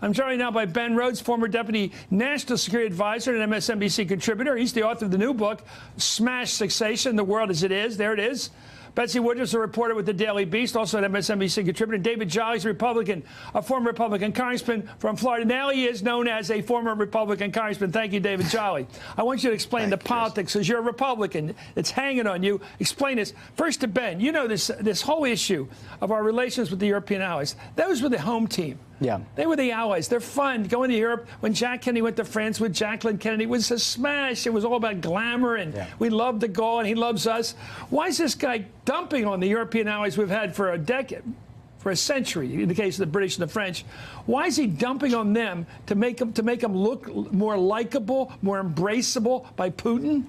I'm joined now by Ben Rhodes, former Deputy National Security Advisor and MSNBC contributor. He's the author of the new book, Smash Succession, The World as It Is. There it is. Betsy Woodruff's a reporter with the Daily Beast, also an MSNBC contributor. David Jolly's a former Republican congressman from Florida. Now he is known as a former Republican congressman. Thank you, David Jolly. I want you to explain the politics, because you're a Republican. It's hanging on you. Explain this. First to Ben. You know this whole issue of our relations with the European allies. Those were the home team. Yeah. They were the allies. They're fun. Going to Europe. When Jack Kennedy went to France with Jacqueline Kennedy, it was a smash. It was all about glamour, and we loved to go, and he loves us. Why is this guy dumping on the European allies we've had for a decade, for a century, in the case of the British and the French? Why is he dumping on them to make them look more likable, more embraceable by Putin?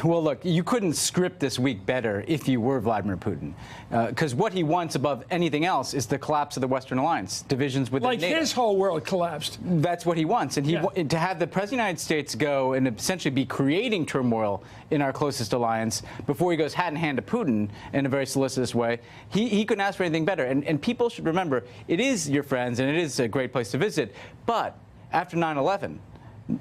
Well, look, you couldn't script this week better if you were Vladimir Putin, because what he wants above anything else is the collapse of the Western alliance, divisions within NATO. Like his whole world collapsed. That's what he wants. And to have the President of the United States go and essentially be creating turmoil in our closest alliance before he goes hat in hand to Putin in a very solicitous way, he couldn't ask for anything better. And people should remember, it is your friends and it is a great place to visit, but after 9/11,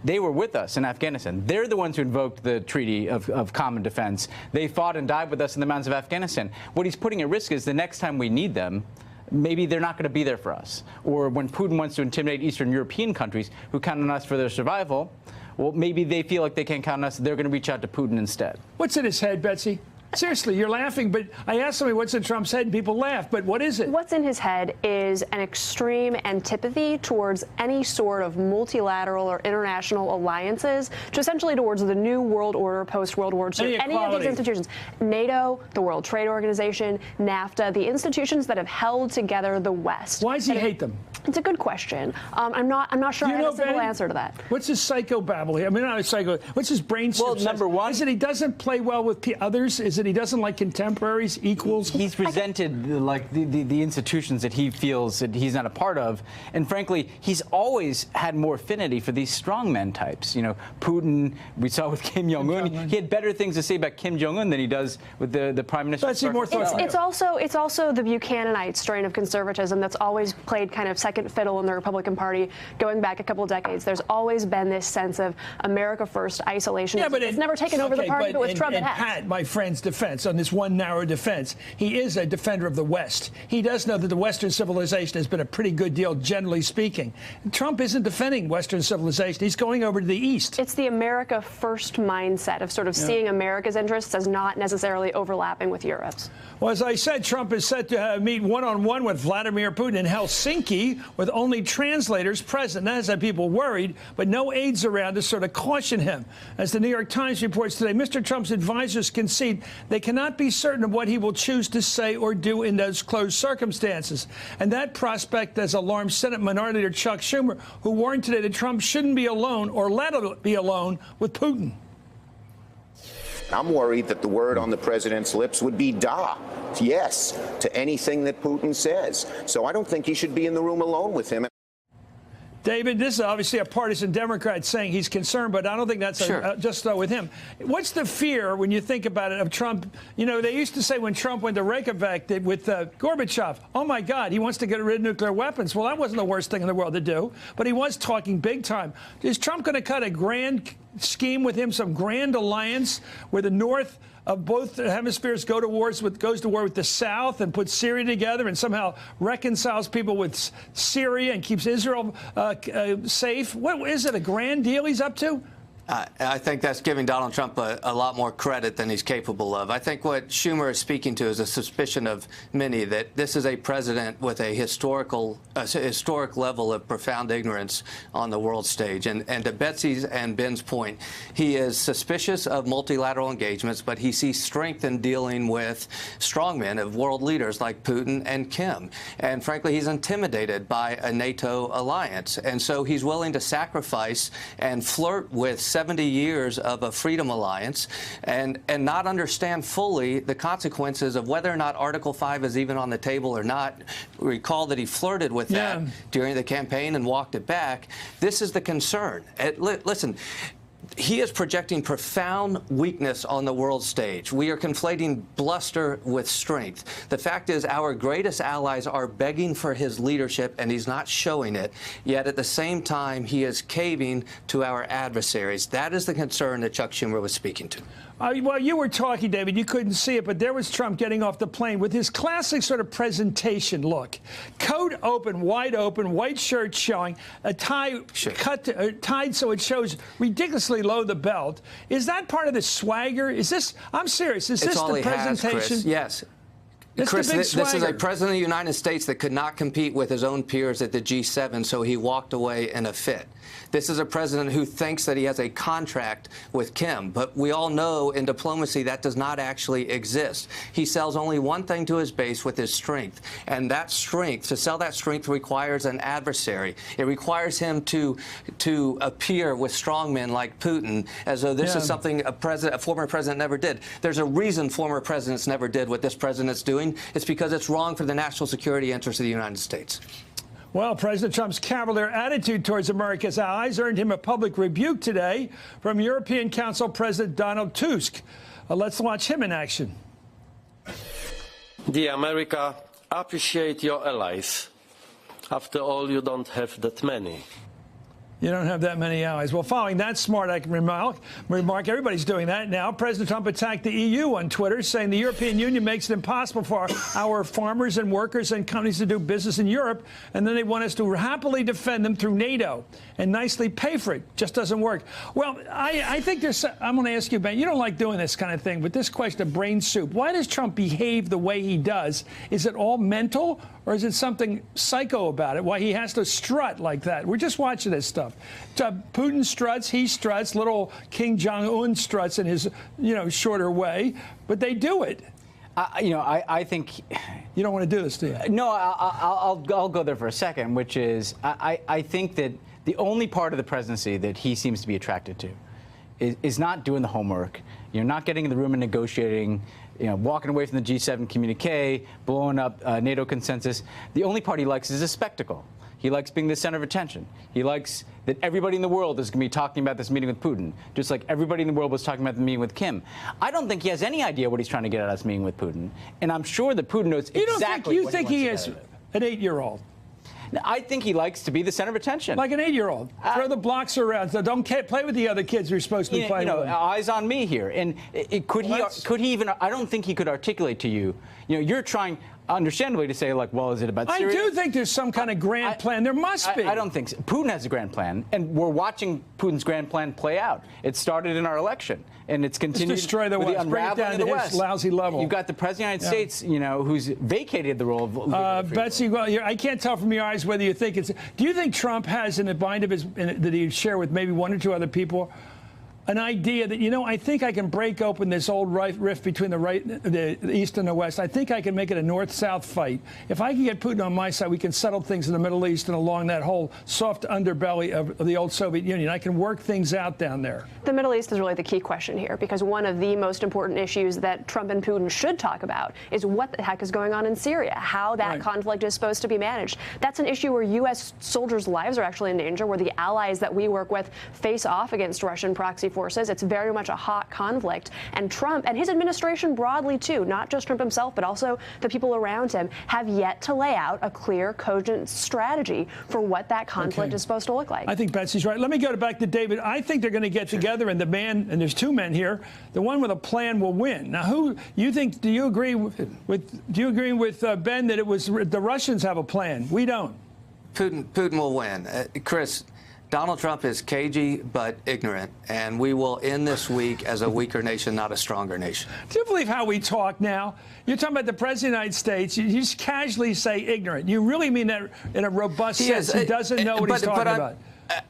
they were with us in Afghanistan. They're the ones who invoked the Treaty of Common Defense. They fought and died with us in the mountains of Afghanistan. What he's putting at risk is the next time we need them, maybe they're not going to be there for us. Or when Putin wants to intimidate Eastern European countries who count on us for their survival, well, maybe they feel like they can't count on us. They're going to reach out to Putin instead. What's in his head, Betsy? Seriously, you're laughing, but I asked somebody what's in Trump's head, and people laugh. But what is it? What's in his head is an extreme antipathy towards any sort of multilateral or international alliances, to essentially towards the new world order post-World War II. Any of these institutions, NATO, the World Trade Organization, NAFTA, the institutions that have held together the West. Why does he hate them? It's a good question. I'm not sure I have a simple answer to that. What's his psychobabble here? I mean, not a psycho. What's his brain? Well, number one, is it he doesn't play well with others? Is it he doesn't like contemporaries, equals? He's resented like the institutions that he feels that he's not a part of, and frankly, he's always had more affinity for these strongmen types. You know, Putin. We saw with Kim Jong-un. He had better things to say about Kim Jong-un than he does with the Prime Minister. It's also the Buchananite strain of conservatism that's always played kind of second fiddle in the Republican Party, going back a couple of decades. There's always been this sense of America first, isolation. Yeah, but it's never taken over the party, but with Trump it has. Pat, my friend's defense on this one narrow defense, he is a defender of the West. He does know that the Western civilization has been a pretty good deal, generally speaking. Trump isn't defending Western civilization. He's going over to the East. It's the America first mindset of sort of seeing America's interests as not necessarily overlapping with Europe's. Well, as I said, Trump is set to meet one-on-one with Vladimir Putin in Helsinki with only translators present. That has had people worried, but no aides around to sort of caution him. As the New York Times reports today, Mr. Trump's advisors concede they cannot be certain of what he will choose to say or do in those closed circumstances. And that prospect has alarmed Senate Minority Leader Chuck Schumer, who warned today that Trump shouldn't be alone or let him be alone with Putin. I'm worried that the word on the president's lips would be da, yes, to anything that Putin says. So I don't think he should be in the room alone with him. David, this is obviously a partisan Democrat saying he's concerned, but I don't think that's just with him. What's the fear, when you think about it, of Trump? You know, they used to say when Trump went to Reykjavik with Gorbachev, oh, my God, he wants to get rid of nuclear weapons. Well, that wasn't the worst thing in the world to do, but he was talking big time. Is Trump going to cut a grand scheme with him, some grand alliance where the North of both hemispheres goes to war with the South and puts Syria together and somehow reconciles people with Syria and keeps Israel safe? What is it, a grand deal he's up to? I think that's giving Donald Trump a lot more credit than he's capable of. I think what Schumer is speaking to is a suspicion of many that this is a president with a historic level of profound ignorance on the world stage. And to Betsy's and Ben's point, he is suspicious of multilateral engagements, but he sees strength in dealing with strongmen of world leaders like Putin and Kim. And frankly, he's intimidated by a NATO alliance. And so he's willing to sacrifice and flirt with 70 years of a freedom alliance and not understand fully the consequences of whether or not Article 5 is even on the table or not. Recall that he flirted with that during the campaign and walked it back. This is the concern. Listen, he is projecting profound weakness on the world stage. We are conflating bluster with strength. The fact is our greatest allies are begging for his leadership, and he's not showing it. Yet at the same time, he is caving to our adversaries. That is the concern that Chuck Schumer was speaking to. Well, you were talking, David. You couldn't see it, but there was Trump getting off the plane with his classic sort of presentation look. Coat open, wide open, white shirt showing, a tie tied so it shows ridiculously low the belt. Is that part of the swagger? Is this, I'm serious, is this the presentation? Chris. Yes. Chris, this is a president of the United States that could not compete with his own peers at the G7, so he walked away in a fit. This is a president who thinks that he has a contract with Kim, but we all know in diplomacy that does not actually exist. He sells only one thing to his base with his strength, and that strength, to sell that strength requires an adversary. It requires him to appear with strongmen like Putin, as though this is something a former president never did. There's a reason former presidents never did what this president's doing. It's because it's wrong for the national security interests of the United States. Well, President Trump's cavalier attitude towards America's allies earned him a public rebuke today from European Council President Donald Tusk. Let's watch him in action. Dear America, appreciate your allies. After all, you don't have that many. You don't have that many allies. Well, following that smart remark, everybody's doing that now. President Trump attacked the EU on Twitter, saying the European Union makes it impossible for our farmers and workers and companies to do business in Europe, and then they want us to happily defend them through NATO and nicely pay for it. Just doesn't work. Well, I think there's, I'm going to ask you, Ben, you don't like doing this kind of thing, but this question of brain soup, why does Trump behave the way he does? Is it all mental, or is it something psycho about it, why he has to strut like that? We're just watching this stuff. Putin struts, he struts, little Kim Jong-un struts in his, shorter way, but they do it. I think you don't want to do this, do you? No, I'll go there for a second, which is I think that the only part of the presidency that he seems to be attracted to is not doing the homework. Not getting in the room and negotiating, walking away from the G7 communique, blowing up NATO consensus. The only part he likes is a spectacle. He likes being the center of attention. He likes that everybody in the world is going to be talking about this meeting with Putin, just like everybody in the world was talking about the meeting with Kim. I don't think he has any idea what he's trying to get out of this meeting with Putin, and I'm sure that Putin knows exactly what he wants. You think he is an 8-year-old? I think he likes to be the center of attention. Like an 8-year-old. Throw the blocks around. So don't play with the other kids who are supposed to be playing with. Eyes on me here. And could he even, I don't think he could articulate to you, you're trying, understandably, to say, like, well, is it about Syria? I do think there's some kind of grand plan. There must be. I don't think so. Putin has a grand plan, and we're watching Putin's grand plan play out. It started in our election, and it's continued. Destroy the West. Bring it down to his lousy level. You've got the President of the United States, who's vacated the role of Betsy, well, I can't tell from your eyes whether you think it's. Do you think Trump has in the mind of his that he'd share with maybe one or two other people an idea that, I think I can break open this old rift between the East and the West. I think I can make it a North-South fight. If I can get Putin on my side, we can settle things in the Middle East and along that whole soft underbelly of the old Soviet Union. I can work things out down there. The Middle East is really the key question here, because one of the most important issues that Trump and Putin should talk about is what the heck is going on in Syria, how that conflict is supposed to be managed. That's an issue where U.S. soldiers' lives are actually in danger, where the allies that we work with face off against Russian proxy forces. It's very much a hot conflict. And Trump and his administration broadly, too, not just Trump himself, but also the people around him, have yet to lay out a clear, cogent strategy for what that conflict is supposed to look like. I think Betsy's right. Let me go back to David. I think they're going to get together, and the man, and there's two men here, the one with a plan will win. Now, who you think? Do you agree with Ben that it was the Russians have a plan? We don't. Putin will win. Chris, Donald Trump is cagey but ignorant, and we will end this week as a weaker nation, not a stronger nation. Do you believe how we talk now? You're talking about the President of the United States. You just casually say ignorant. You really mean that in a robust sense. He doesn't know what he's talking about.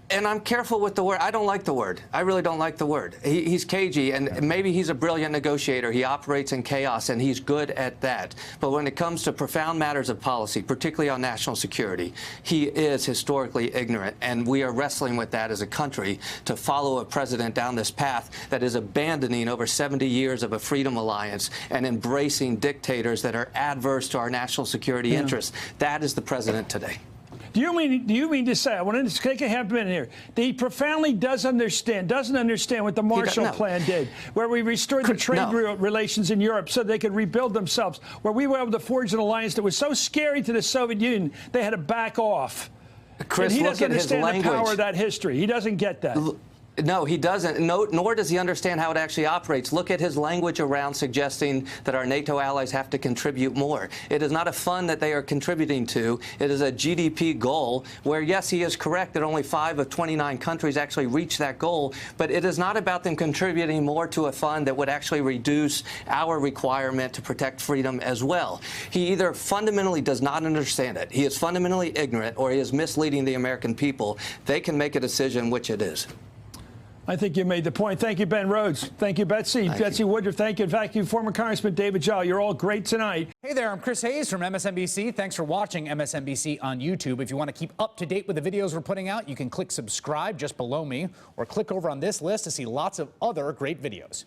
And I'm careful with the word. I don't like the word. I really don't like the word. He's cagey, and maybe he's a brilliant negotiator. He operates in chaos, and he's good at that. But when it comes to profound matters of policy, particularly on national security, he is historically ignorant, and we are wrestling with that as a country to follow a president down this path that is abandoning over 70 years of a freedom alliance and embracing dictators that are adverse to our national security interests. That is the president today. Do you mean to say, I want to take a half minute here, that he profoundly doesn't understand what the Marshall Plan did, where we restored the trade relations in Europe so they could rebuild themselves, where we were able to forge an alliance that was so scary to the Soviet Union they had to back off. Chris, and he look doesn't at his understand language. the power of that history. He doesn't get that. No, he doesn't. No, nor does he understand how it actually operates. Look at his language around suggesting that our NATO allies have to contribute more. It is not a fund that they are contributing to. It is a GDP goal where, yes, he is correct that only 5 of 29 countries actually reach that goal. But it is not about them contributing more to a fund that would actually reduce our requirement to protect freedom as well. He either fundamentally does not understand it, he is fundamentally ignorant, or he is misleading the American people. They can make a decision which it is. I think you made the point. Thank you, Ben Rhodes. Thank you, Betsy. Betsy Woodruff. Thank you. In fact, you, former Congressman David Jolly. You're all great tonight. Hey there, I'm Chris Hayes from MSNBC. Thanks for watching MSNBC on YouTube. If you want to keep up to date with the videos we're putting out, you can click subscribe just below me, or click over on this list to see lots of other great videos.